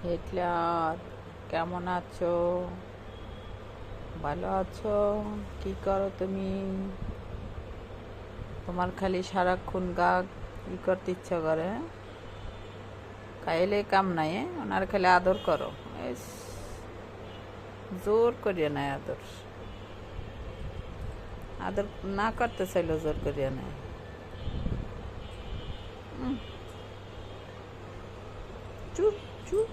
Hitler, কেমন আছো? ভালো আছো? কি করো তুমি? তোমার খালি সারাক্ষণ গা ই করতে ইচ্ছা করে, খাইলে কাম নাই, ওনার খালি আদর করো। ইস, জোর করিয়া নেয় আদর। আদর না করতে চাইলেও জোর করিয়া নেয়। চুপ চুপ।